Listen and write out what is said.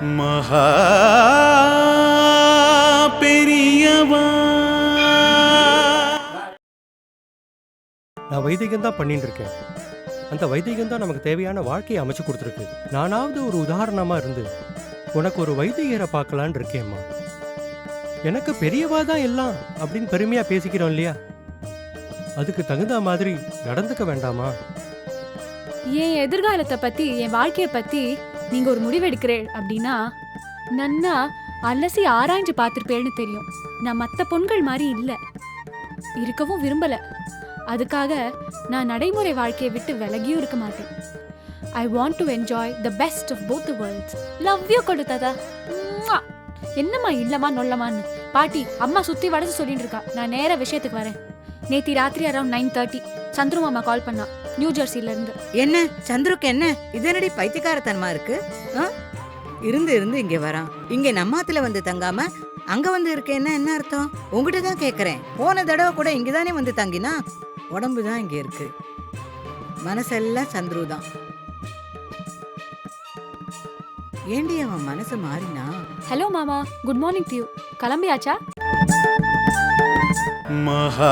மகா பெரியவா. நான் வைதிகம் தான் பண்ணிட்டு இருக்கேன். அந்த வைதிகம் தான் நமக்கு தேவையான வாழ்க்கையை அமைச்சு கொடுத்துருக்கு. நானாவது ஒரு உதாரணமா இருந்து உனக்கு ஒரு வைத்தியரை பார்க்கலான்னு இருக்கேம்மா. எனக்கு பெரியவா தான் எல்லாம் அப்படின்னு பெருமையா பேசிக்கிறோம் இல்லையா, அதுக்கு தகுந்த மாதிரி நடந்துக்க வேண்டாமா? என் எதிர்காலத்தை பத்தி, என் வாழ்க்கையை பத்தி நீங்க ஒரு முடிவு எடுக்கிறேன் அப்படின்னா நன்னா அலசி ஆராய்ஞ்சு பார்த்திருப்பேன்னு தெரியும். நான் மற்ற பொண்கள் மாதிரி இல்லை, இருக்கவும் விரும்பல. அதுக்காக நான் நடைமுறை வாழ்க்கையை விட்டு விலகியும் இருக்க மாட்டேன். I want to enjoy the best of both the worlds. Love you கொடுத்ததா. என்னம்மா இல்லம்மா நொல்லமான்னு பாட்டி அம்மா சுத்தி வடச்சு சொல்லிட்டு இருக்கா. நான் நேர விஷயத்துக்கு வரேன். நேத்தி ராத்திரி அரௌண்ட் 9:30 சந்துரு மாமா கால் பண்ணா, நியூ ஜெர்சில இருந்து. என்ன சந்துருக்கு என்ன இது, என்னடி பைத்தியக்காரத்தனமா இருக்கு? இருந்து இருந்து இங்க வரான், இங்க நம்மாத்துல வந்து தங்காம அங்க வந்து இருக்கேன்னா என்ன அர்த்தம்? உங்ககிட்ட தான் கேக்குறேன். போன தடவை கூட இங்கதானே வந்து தங்கினா, உடம்பு தான் இங்க இருக்கு, மனசெல்லாம் சந்துரு தான். ஏண்டி அவன் மனசு மாறினா? ஹலோ மாமா, குட் மார்னிங் டு யூ. கிளம்பியாச்சா? மகா